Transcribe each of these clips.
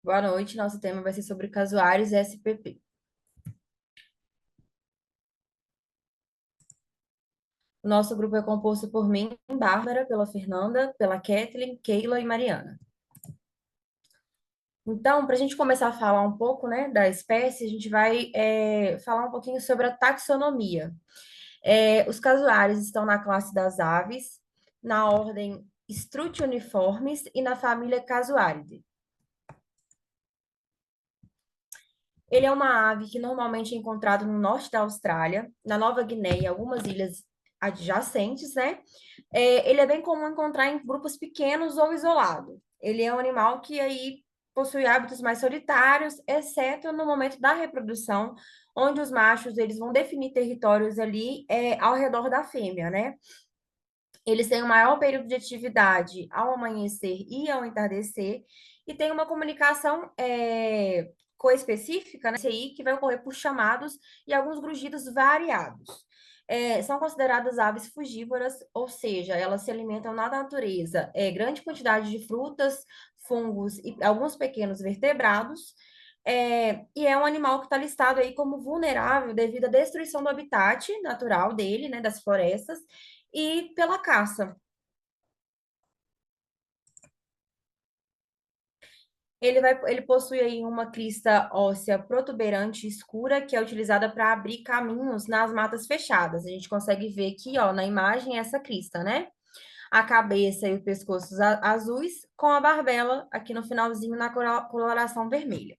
Boa noite. Nosso tema vai ser sobre casuários e SPP. O nosso grupo é composto por mim, Bárbara, pela Fernanda, pela Kathleen, Keila e Mariana. Então, para a gente começar a falar um pouco, né, da espécie, a gente vai falar um pouquinho sobre a taxonomia. Os casuários estão na classe das aves, na ordem Strutioniformes e na família Casuaridae. Ele é uma ave que normalmente é encontrado no norte da Austrália, na Nova Guiné e algumas ilhas adjacentes, né? Ele é bem comum encontrar em grupos pequenos ou isolado. Ele é um animal que aí possui hábitos mais solitários, exceto no momento da reprodução, onde os machos eles vão definir territórios ali ao redor da fêmea, né? Eles têm o maior período de atividade ao amanhecer e ao entardecer, e tem uma comunicação coespecífica, né, CI, que vai ocorrer por chamados e alguns grugidos variados. São consideradas aves frugívoras, ou seja, elas se alimentam na natureza, grande quantidade de frutas, fungos e alguns pequenos vertebrados, e é um animal que está listado aí como vulnerável devido à destruição do habitat natural dele, né, das florestas, e pela caça. Ele possui aí uma crista óssea protuberante escura que é utilizada para abrir caminhos nas matas fechadas. A gente consegue ver aqui, ó, na imagem essa crista, né? A cabeça e o pescoço azuis, com a barbela aqui no finalzinho na coloração vermelha.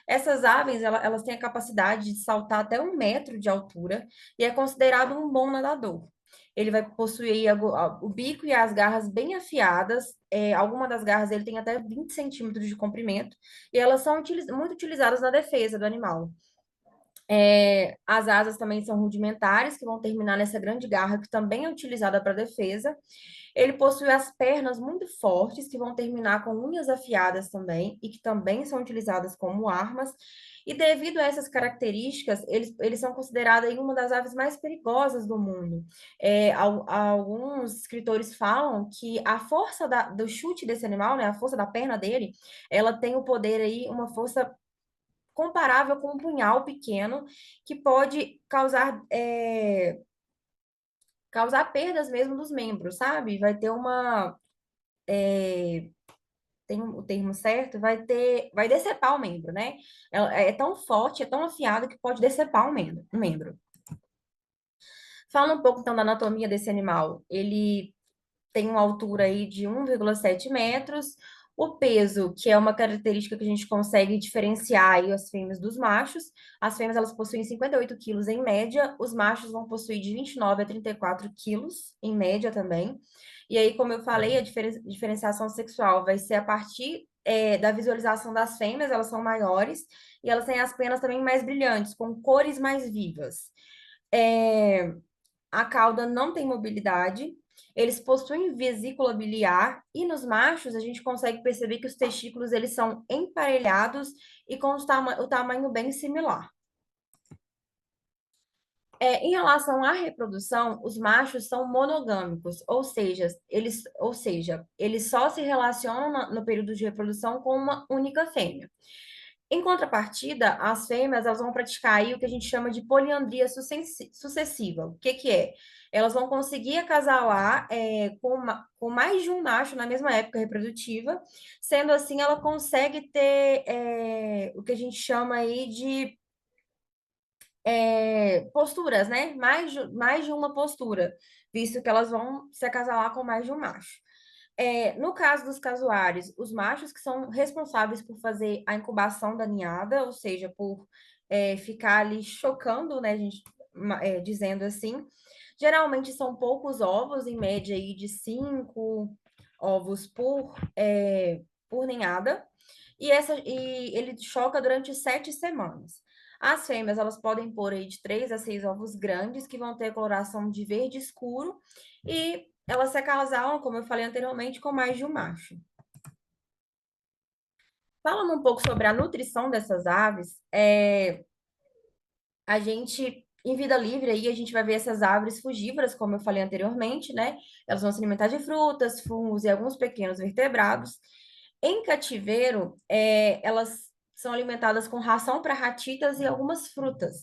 Essas aves, elas têm a capacidade de saltar até 1 metro de altura e é considerado um bom nadador. Ele vai possuir o bico e as garras bem afiadas. Alguma das garras ele tem até 20 centímetros de comprimento e elas são muito utilizadas na defesa do animal. As asas também são rudimentares, que vão terminar nessa grande garra, que também é utilizada para defesa. Ele possui as pernas muito fortes, que vão terminar com unhas afiadas também, e que também são utilizadas como armas. E devido a essas características, eles são considerados aí uma das aves mais perigosas do mundo. Alguns escritores falam que a força do chute desse animal, né, a força da perna dele, ela tem o poder aí, uma força comparável com um punhal pequeno que pode causar perdas mesmo dos membros, sabe? Vai ter tem o termo certo, vai decepar o membro, né? É tão forte, é tão afiado que pode decepar um membro. Fala um pouco então da anatomia desse animal. Ele tem uma altura aí de 1,7 metros. O peso, que é uma característica que a gente consegue diferenciar aí as fêmeas dos machos. As fêmeas, elas possuem 58 quilos em média, os machos vão possuir de 29 a 34 quilos em média também. E aí, como eu falei, a diferenciação sexual vai ser a partir da visualização das fêmeas, elas são maiores, e elas têm as penas também mais brilhantes, com cores mais vivas. É, a cauda não tem mobilidade, eles possuem vesícula biliar e nos machos a gente consegue perceber que os testículos eles são emparelhados e com o tamanho bem similar. Em relação à reprodução, os machos são monogâmicos, ou seja, eles só se relacionam no período de reprodução com uma única fêmea. Em contrapartida, as fêmeas elas vão praticar aí o que a gente chama de poliandria sucessiva. O que que é? Elas vão conseguir acasalar com mais de um macho na mesma época reprodutiva, sendo assim, ela consegue ter o que a gente chama aí de posturas, né? Mais de uma postura, visto que elas vão se acasalar com mais de um macho. No caso dos casuários, os machos que são responsáveis por fazer a incubação da ninhada, ou seja, por ficar ali chocando, né, gente, dizendo assim, geralmente são poucos ovos, em média aí de 5 ovos por ninhada, e ele choca durante 7 semanas. As fêmeas, elas podem pôr aí de 3 a 6 ovos grandes, que vão ter coloração de verde escuro, e elas se acasalam, como eu falei anteriormente, com mais de um macho. Falando um pouco sobre a nutrição dessas aves, a gente, em vida livre, aí a gente vai ver essas aves frugívoras, como eu falei anteriormente, né? Elas vão se alimentar de frutas, fungos e alguns pequenos vertebrados. Em cativeiro, elas são alimentadas com ração para ratitas e algumas frutas.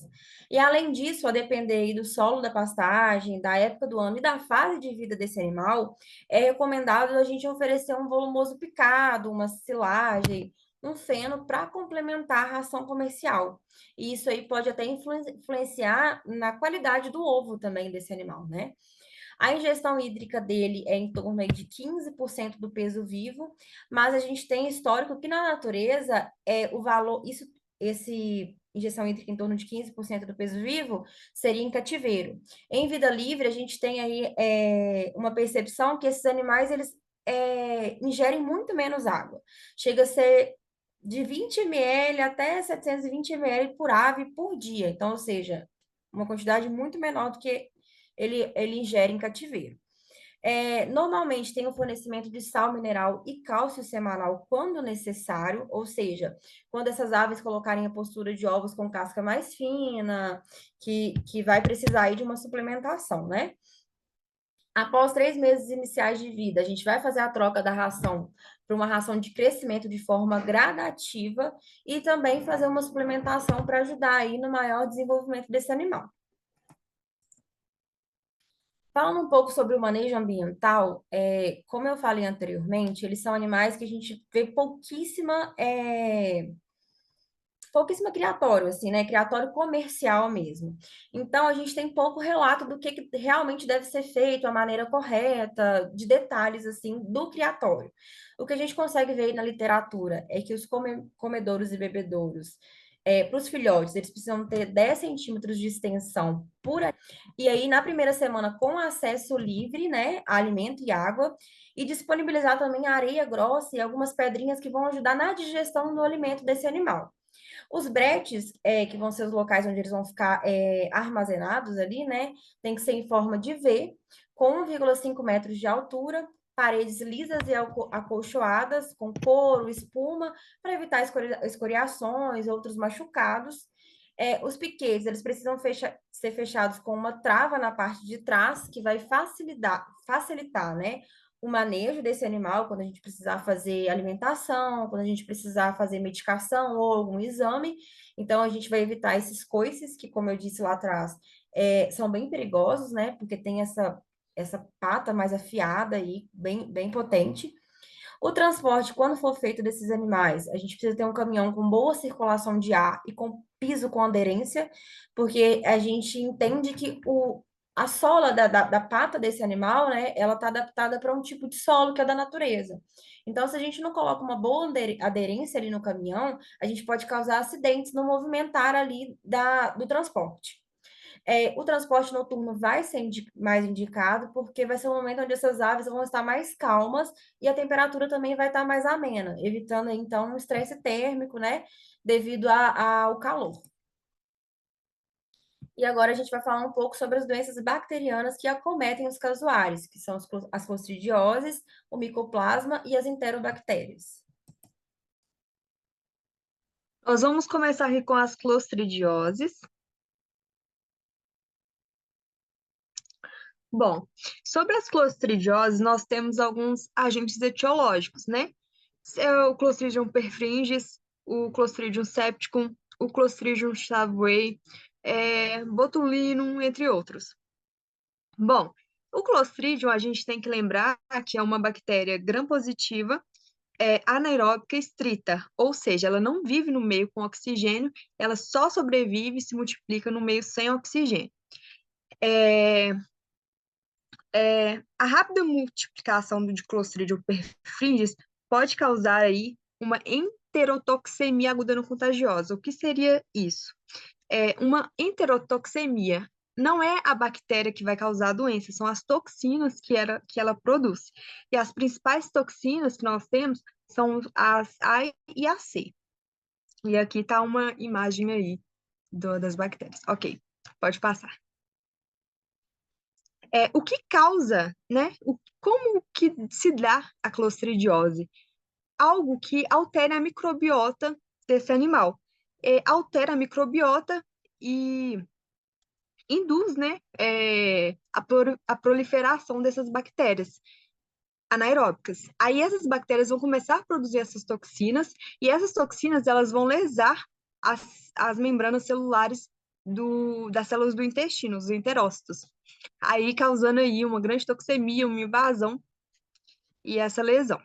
E além disso, a depender aí do solo da pastagem, da época do ano e da fase de vida desse animal, é recomendado a gente oferecer um volumoso picado, uma silagem, um feno para complementar a ração comercial. E isso aí pode até influenciar na qualidade do ovo também desse animal, né? A ingestão hídrica dele é em torno aí de 15% do peso vivo, mas a gente tem histórico que na natureza o valor, esse injeção hídrica em torno de 15% do peso vivo seria em cativeiro. Em vida livre, a gente tem aí uma percepção que esses animais eles ingerem muito menos água. Chega a ser de 20 ml até 720 ml por ave por dia. Então, ou seja, uma quantidade muito menor do que ele ingere em cativeiro. Normalmente tem o fornecimento de sal mineral e cálcio semanal quando necessário, ou seja, quando essas aves colocarem a postura de ovos com casca mais fina, que vai precisar aí de uma suplementação, né? Após 3 meses iniciais de vida, a gente vai fazer a troca da ração para uma ração de crescimento de forma gradativa e também fazer uma suplementação para ajudar aí no maior desenvolvimento desse animal. Falando um pouco sobre o manejo ambiental, como eu falei anteriormente, eles são animais que a gente vê pouquíssima criatório, assim, né? Criatório comercial mesmo. Então, a gente tem pouco relato do que realmente deve ser feito, a maneira correta, de detalhes, assim, do criatório. O que a gente consegue ver aí na literatura é que os comedouros e bebedouros, para os filhotes, eles precisam ter 10 centímetros de extensão por aí. E aí, na primeira semana, com acesso livre, né, a alimento e água, e disponibilizar também areia grossa e algumas pedrinhas que vão ajudar na digestão do alimento desse animal. Os bretes, que vão ser os locais onde eles vão ficar armazenados ali, né? Tem que ser em forma de V, com 1,5 metros de altura, paredes lisas e acolchoadas, com couro, espuma, para evitar escoriações, outros machucados. Os piquetes, eles precisam ser fechados com uma trava na parte de trás, que vai facilitar, né? O manejo desse animal, quando a gente precisar fazer alimentação, quando a gente precisar fazer medicação ou algum exame. Então, a gente vai evitar esses coices, que, como eu disse lá atrás, são bem perigosos, né? Porque tem essa pata mais afiada aí, bem potente. O transporte, quando for feito desses animais, a gente precisa ter um caminhão com boa circulação de ar e com piso com aderência, porque a gente entende que a sola da pata desse animal, né, ela está adaptada para um tipo de solo que é da natureza. Então, se a gente não coloca uma boa aderência ali no caminhão, a gente pode causar acidentes no movimentar ali do transporte. O transporte noturno vai ser mais indicado, porque vai ser um momento onde essas aves vão estar mais calmas e a temperatura também vai estar mais amena, evitando então um estresse térmico, né, devido ao calor. E agora a gente vai falar um pouco sobre as doenças bacterianas que acometem os casuários, que são as clostridioses, o micoplasma e as enterobactérias. Nós vamos começar aqui com as clostridioses. Bom, sobre as clostridioses, nós temos alguns agentes etiológicos, né? O Clostridium perfringens, o Clostridium septicum, o Clostridium shavui, botulinum, entre outros. Bom, o Clostridium a gente tem que lembrar que é uma bactéria gram-positiva, anaeróbica estrita, ou seja, ela não vive no meio com oxigênio, ela só sobrevive e se multiplica no meio sem oxigênio. É, a rápida multiplicação do Clostridium perfringens pode causar aí uma enterotoxemia aguda não contagiosa. O que seria isso? Uma enterotoxemia não é a bactéria que vai causar a doença, são as toxinas que ela produz. E as principais toxinas que nós temos são as A e a C. E aqui está uma imagem aí das bactérias. Ok, pode passar. O que causa, né? Como que se dá a clostridiose? Algo que altera a microbiota desse animal. Altera a microbiota e induz, né, a proliferação dessas bactérias. anaeróbicas. Aí essas bactérias vão começar a produzir essas toxinas, e essas toxinas elas vão lesar as membranas celulares das células do intestino, os enterócitos. Aí causando aí uma grande toxemia, uma invasão e essa lesão.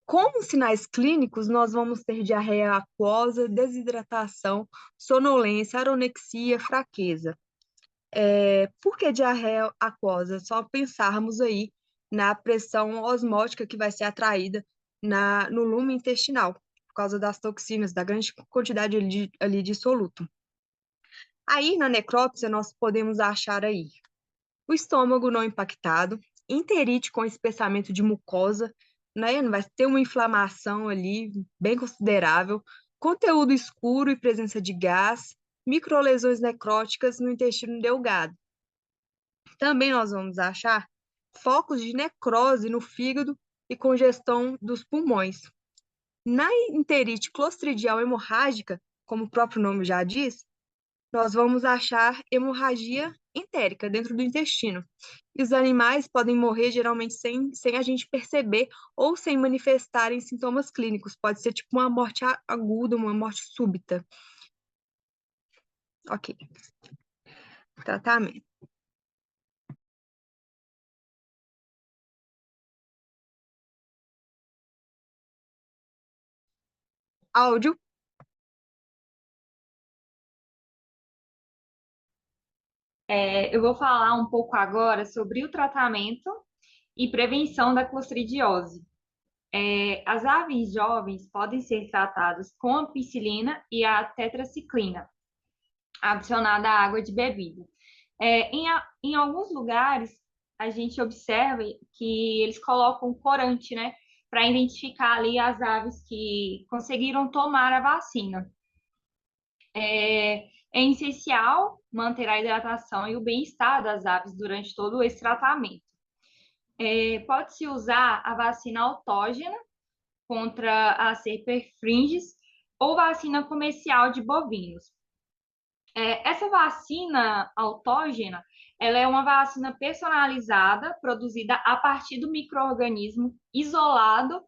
Como sinais clínicos, nós vamos ter diarreia aquosa, desidratação, sonolência, anorexia, fraqueza. Por que diarreia aquosa? Só pensarmos aí na pressão osmótica que vai ser atraída no lume intestinal, por causa das toxinas, da grande quantidade ali de soluto. Aí, na necrópsia, nós podemos achar aí o estômago não impactado, enterite com espessamento de mucosa, né? Vai ter uma inflamação ali bem considerável, conteúdo escuro e presença de gás, microlesões necróticas no intestino delgado. Também nós vamos achar focos de necrose no fígado e congestão dos pulmões. Na enterite clostridial hemorrágica, como o próprio nome já diz, nós vamos achar hemorragia entérica dentro do intestino. E os animais podem morrer geralmente sem a gente perceber ou sem manifestarem sintomas clínicos. Pode ser tipo uma morte aguda, uma morte súbita. Ok. Tratamento. Áudio. Eu vou falar um pouco agora sobre o tratamento e prevenção da clostridiose. As aves jovens podem ser tratadas com a ampicilina e a tetraciclina, adicionada à água de bebida. Em alguns lugares, a gente observa que eles colocam corante, né, para identificar ali as aves que conseguiram tomar a vacina. É essencial manter a hidratação e o bem-estar das aves durante todo esse tratamento. Pode-se usar a vacina autógena contra a C. perfringens ou vacina comercial de bovinos. Essa vacina autógena, ela é uma vacina personalizada, produzida a partir do micro-organismo isolado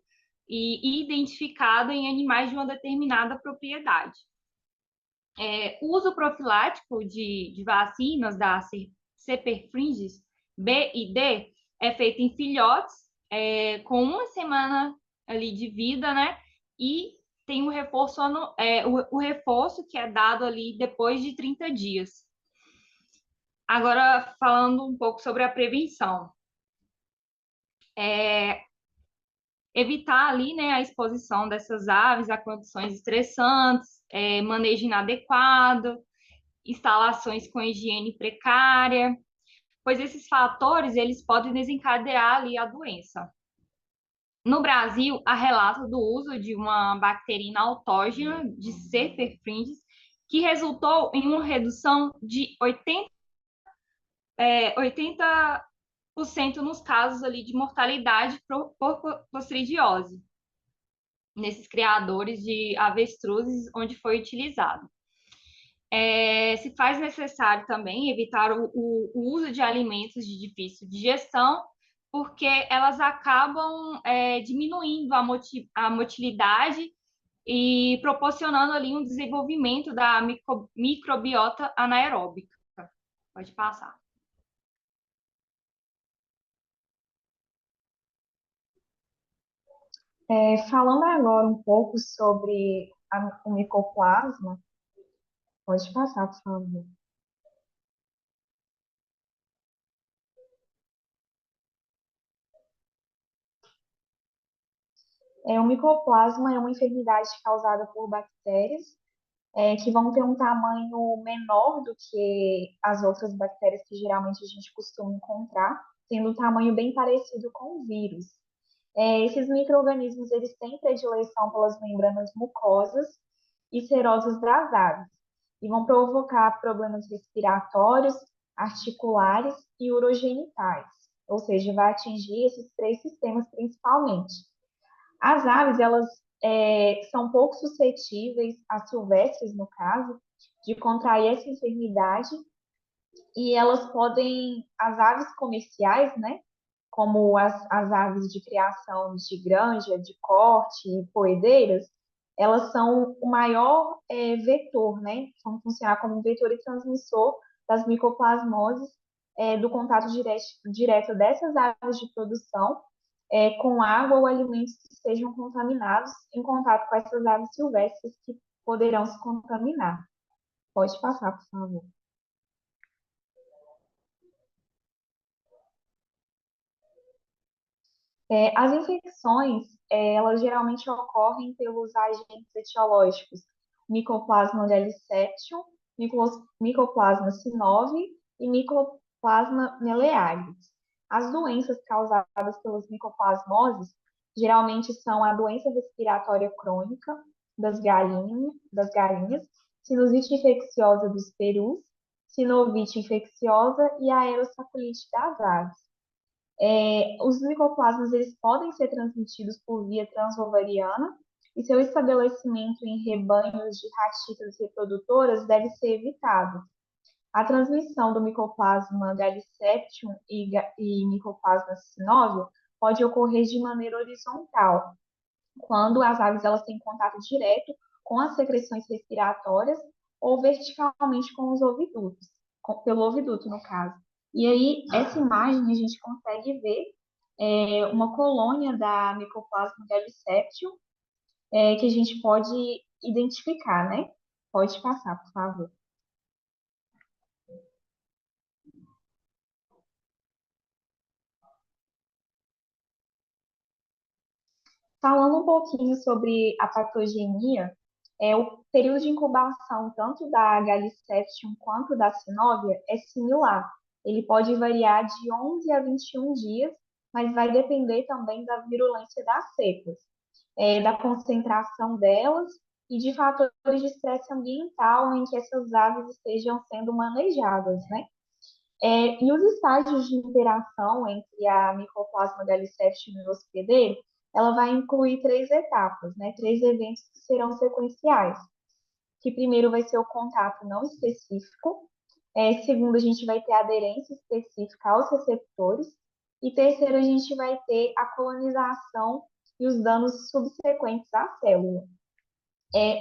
e identificado em animais de uma determinada propriedade. O uso profilático de vacinas da C. perfringens B e D é feito em filhotes com uma semana ali de vida, né? E tem o reforço que é dado ali depois de 30 dias. Agora, falando um pouco sobre a prevenção. Evitar ali, né, a exposição dessas aves a condições estressantes, manejo inadequado, instalações com higiene precária, pois esses fatores eles podem desencadear ali a doença. No Brasil, há relatos do uso de uma bacterina autógena de C. perfringens que resultou em uma redução de 80% nos casos ali de mortalidade por clostridiose, nesses criadores de avestruzes onde foi utilizado. Se faz necessário também evitar o uso de alimentos de difícil digestão, porque elas acabam diminuindo a motilidade e proporcionando ali um desenvolvimento da microbiota anaeróbica. Pode passar. Falando agora um pouco sobre o micoplasma, pode passar, por favor. O micoplasma é uma enfermidade causada por bactérias que vão ter um tamanho menor do que as outras bactérias que geralmente a gente costuma encontrar, tendo um tamanho bem parecido com o vírus. Esses micro-organismos eles têm predileção pelas membranas mucosas e serosas das aves e vão provocar problemas respiratórios, articulares e urogenitais, ou seja, vai atingir esses três sistemas principalmente. As aves, elas são pouco suscetíveis, as silvestres no caso, de contrair essa enfermidade e elas podem, as aves comerciais, né, como as aves de criação de granja, de corte e poedeiras, elas são o maior vetor, né? Vão funcionar como um vetor e transmissor das micoplasmoses do contato direto dessas aves de produção com água ou alimentos que estejam contaminados em contato com essas aves silvestres que poderão se contaminar. Pode passar, por favor. As infecções, elas geralmente ocorrem pelos agentes etiológicos Mycoplasma galiseptium, Mycoplasma synove e Mycoplasma meleagris. As doenças causadas pelas micoplasmoses geralmente são a doença respiratória crônica das galinhas, sinusite infecciosa dos perus, sinovite infecciosa e aerossaculite das aves. Os micoplasmas eles podem ser transmitidos por via transovariana e seu estabelecimento em rebanhos de ratitas reprodutoras deve ser evitado. A transmissão do Mycoplasma galiseptium e Mycoplasma synovium pode ocorrer de maneira horizontal, quando as aves elas têm contato direto com as secreções respiratórias ou verticalmente com os ovidutos, pelo oviduto, no caso. E aí, essa imagem a gente consegue ver uma colônia da Mycoplasma galiseptium que a gente pode identificar, né? Pode passar, por favor. Falando um pouquinho sobre a patogenia, o período de incubação tanto da Galiseptium quanto da Synovia é similar. Ele pode variar de 11 a 21 dias, mas vai depender também da virulência das cepas, da concentração delas e de fatores de estresse ambiental em que essas aves estejam sendo manejadas, né? E os estágios de interação entre a Mycoplasma galiseptium e o hospedeiro, ela vai incluir 3 etapas, né? 3 eventos que serão sequenciais. Que primeiro vai ser o contato não específico, segundo a gente vai ter a aderência específica aos receptores, e terceiro a gente vai ter a colonização e os danos subsequentes à célula.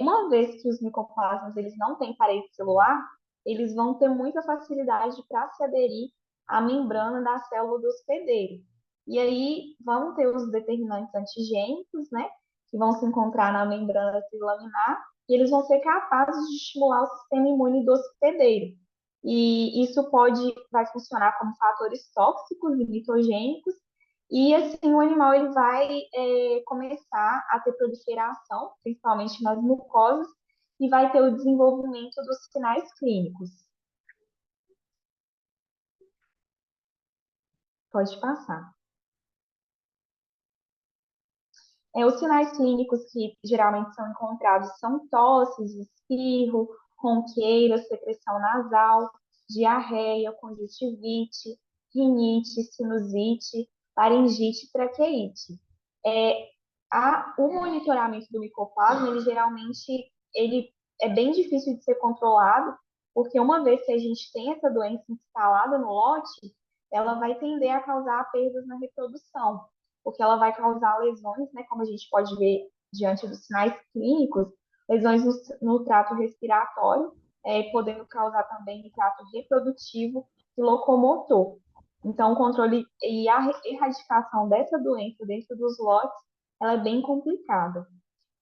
Uma vez que os micoplasmas eles não têm parede celular, eles vão ter muita facilidade para se aderir à membrana da célula do hospedeiro. E aí vão ter os determinantes antigênicos, né, que vão se encontrar na membrana trilaminar, e eles vão ser capazes de estimular o sistema imune do hospedeiro. E isso vai funcionar como fatores tóxicos e mitogênicos, e assim o animal ele vai começar a ter proliferação, principalmente nas mucosas, e vai ter o desenvolvimento dos sinais clínicos. Pode passar. Os sinais clínicos que geralmente são encontrados são tosses, espirro, ronqueira, secreção nasal, diarreia, conjuntivite, rinite, sinusite, laringite, traqueite. O monitoramento do micoplasma, ele é bem difícil de ser controlado, porque uma vez que a gente tem essa doença instalada no lote, ela vai tender a causar perdas na reprodução, porque ela vai causar lesões, né, como a gente pode ver diante dos sinais clínicos, lesões no trato respiratório, podendo causar também no trato reprodutivo e locomotor. Então, o controle e a erradicação dessa doença dentro dos lotes, ela é bem complicada.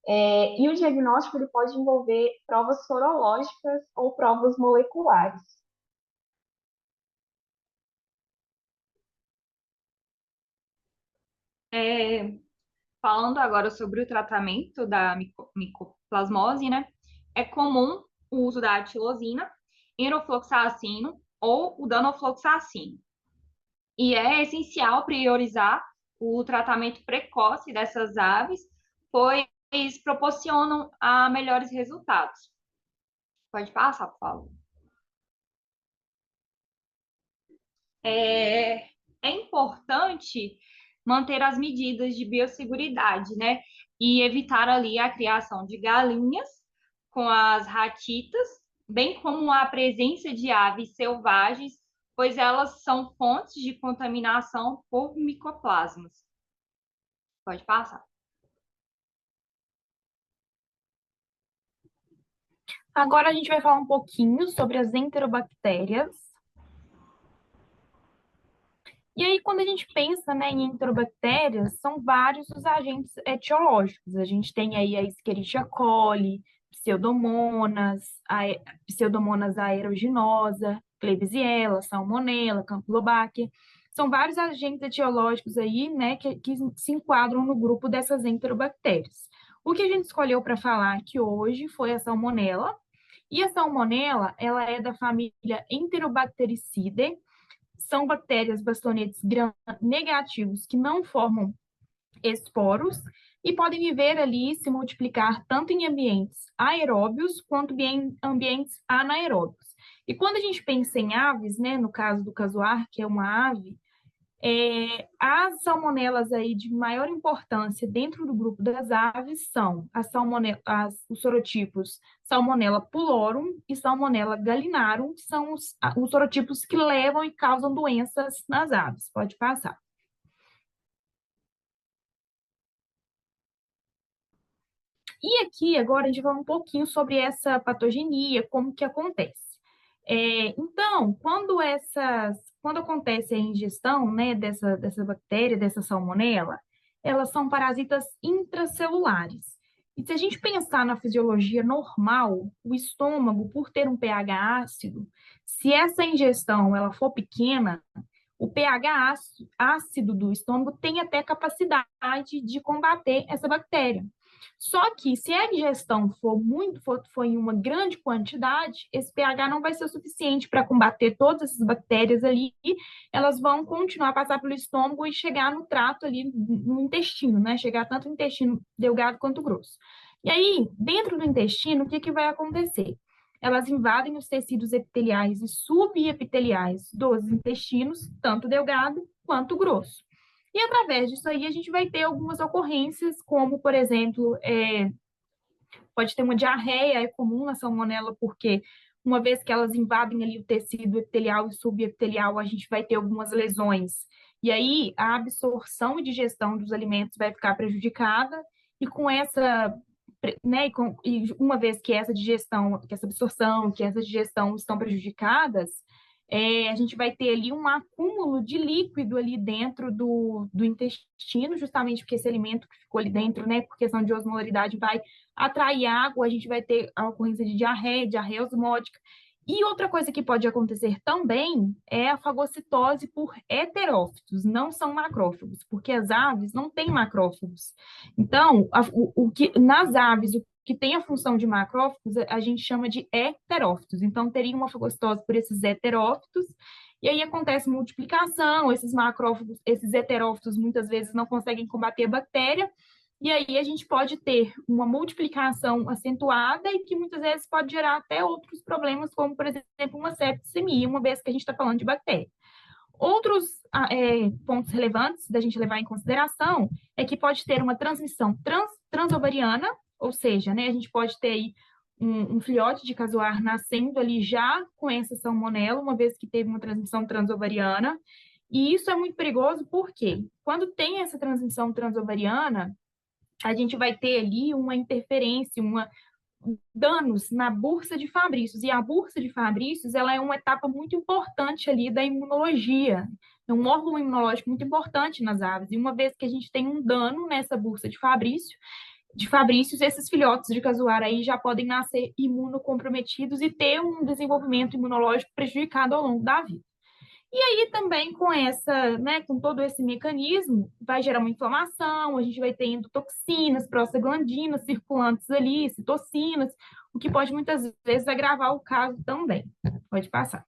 E o diagnóstico ele pode envolver provas sorológicas ou provas moleculares. Falando agora sobre o tratamento da micoplasmose, né? É comum o uso da atilosina, enrofloxacino ou o danofloxacino. E é essencial priorizar o tratamento precoce dessas aves, pois proporcionam melhores resultados. Pode passar, por favor. É importante manter as medidas de biosseguridade, né? E evitar ali a criação de galinhas com as ratitas, bem como a presença de aves selvagens pois elas são fontes de contaminação por micoplasmas. Pode passar. Agora a gente vai falar um pouquinho sobre as enterobactérias. E aí, quando a gente pensa, né, em enterobactérias, são vários os agentes etiológicos. A gente tem aí a Escherichia coli, Pseudomonas aeruginosa, Klebsiella, Salmonella, Campylobacter. São vários agentes etiológicos aí, né, que se enquadram no grupo dessas enterobactérias. O que a gente escolheu para falar aqui hoje foi a Salmonella. E a Salmonella, ela é da família Enterobactericidae. São bactérias bastonetes gram-negativos que não formam esporos e podem viver ali e se multiplicar tanto em ambientes aeróbios quanto em ambientes anaeróbios. E quando a gente pensa em aves, né, no caso do casuar, que é uma ave, as salmonelas aí de maior importância dentro do grupo das aves são os sorotipos Salmonella pulorum e Salmonella gallinarum, que são os sorotipos que levam e causam doenças nas aves. Pode passar. E aqui, agora, a gente vai falar um pouquinho sobre essa patogenia, como que acontece. Então, quando acontece a ingestão, né, dessa bactéria, dessa salmonela, elas são parasitas intracelulares. E se a gente pensar na fisiologia normal, o estômago, por ter um pH ácido, se essa ingestão ela for pequena, o pH ácido do estômago tem até capacidade de combater essa bactéria. Só que se a ingestão for em uma grande quantidade, esse pH não vai ser o suficiente para combater todas essas bactérias ali, elas vão continuar a passar pelo estômago e chegar no trato ali, no intestino, né? Chegar tanto no intestino delgado quanto grosso. E aí, dentro do intestino, o que que vai acontecer? Elas invadem os tecidos epiteliais e subepiteliais dos intestinos, tanto delgado quanto grosso. E através disso aí a gente vai ter algumas ocorrências, como, por exemplo, pode ter uma diarreia, é comum na salmonela, porque uma vez que elas invadem ali o tecido epitelial e subepitelial, a gente vai ter algumas lesões. E aí a absorção e digestão dos alimentos vai ficar prejudicada, e com essa, né, e uma vez que essa digestão, que essa absorção, que essa digestão estão prejudicadas, a gente vai ter ali um acúmulo de líquido ali dentro do intestino, justamente porque esse alimento que ficou ali dentro, né, por questão de osmolaridade, vai atrair água, a gente vai ter a ocorrência de diarreia osmótica. E outra coisa que pode acontecer também é a fagocitose por heterófitos, não são macrófagos, porque as aves não têm macrófagos. Então, nas aves, o que tem a função de macrófagos, a gente chama de heterófitos. Então, teria uma fagocitose por esses heterófitos, e aí acontece multiplicação, esses macrófagos, esses heterófitos muitas vezes não conseguem combater a bactéria, e aí a gente pode ter uma multiplicação acentuada e que muitas vezes pode gerar até outros problemas, como, por exemplo, uma septicemia, uma vez que a gente está falando de bactéria. Outros pontos relevantes da gente levar em consideração é que pode ter uma transmissão transovariana, ou seja, né, a gente pode ter aí um filhote de casuar nascendo ali já com essa salmonela, uma vez que teve uma transmissão transovariana. E isso é muito perigoso porque quando tem essa transmissão transovariana, a gente vai ter ali uma interferência, danos na bursa de Fabrícios. E a bursa de Fabrícios, ela é uma etapa muito importante ali da imunologia. É um órgão imunológico muito importante nas aves. E uma vez que a gente tem um dano nessa bursa de Fabrícios, esses filhotes de casuar aí já podem nascer imunocomprometidos e ter um desenvolvimento imunológico prejudicado ao longo da vida. E aí também com né, com todo esse mecanismo, vai gerar uma inflamação, a gente vai ter endotoxinas, prostaglandinas circulantes ali, citocinas, o que pode muitas vezes agravar o caso também. Pode passar.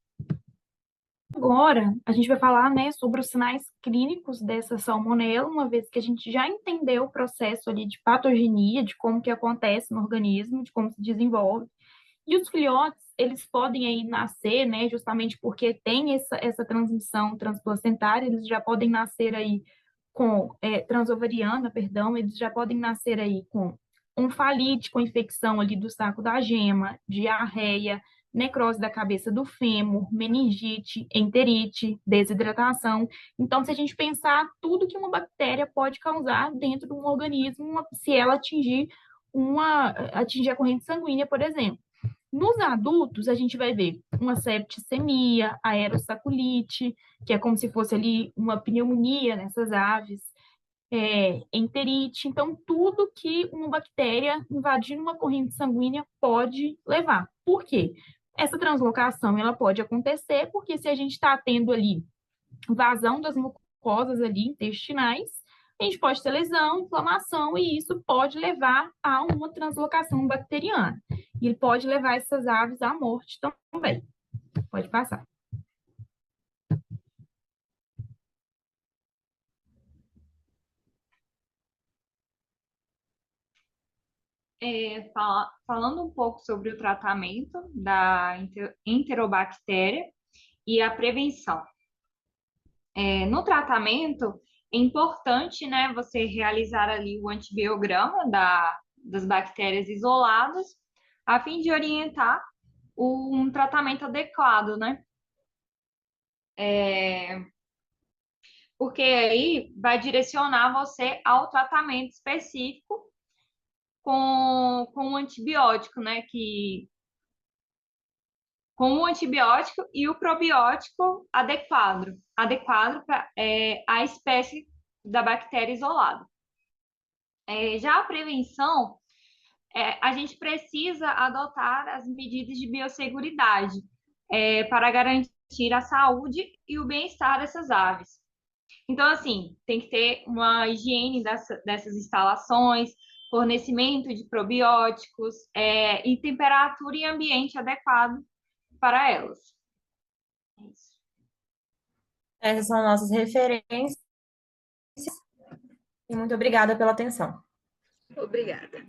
Agora, a gente vai falar, né, sobre os sinais clínicos dessa salmonela, uma vez que a gente já entendeu o processo ali de patogenia, de como que acontece no organismo, de como se desenvolve. E os filhotes, eles podem aí nascer, né, justamente porque tem essa transmissão transplacentária, eles já podem nascer aí com transovariana, perdão, eles já podem nascer aí com omphalite, com infecção ali do saco da gema, diarreia, necrose da cabeça do fêmur, meningite, enterite, desidratação. Então, se a gente pensar tudo que uma bactéria pode causar dentro de um organismo, se ela atingir a corrente sanguínea, por exemplo. Nos adultos, a gente vai ver uma septicemia, aerossaculite, que é como se fosse ali uma pneumonia nessas aves, enterite. Então, tudo que uma bactéria invadindo uma corrente sanguínea pode levar. Por quê? Essa translocação ela pode acontecer porque se a gente está tendo ali vazão das mucosas ali intestinais, a gente pode ter lesão, inflamação, e isso pode levar a uma translocação bacteriana. E pode levar essas aves à morte também. Pode passar. Falando um pouco sobre o tratamento da enterobactéria e a prevenção. No tratamento, é importante, né, você realizar ali o antibiograma das bactérias isoladas, a fim de orientar um tratamento adequado, né? Porque aí vai direcionar você ao tratamento específico com o antibiótico, né? Com o antibiótico e o probiótico adequado para a espécie da bactéria isolada. Já a prevenção, a gente precisa adotar as medidas de biosseguridade para garantir a saúde e o bem-estar dessas aves. Então, assim, tem que ter uma higiene dessas instalações, fornecimento de probióticos, e temperatura e ambiente adequado para elas. É isso. Essas são nossas referências e muito obrigada pela atenção. Obrigada.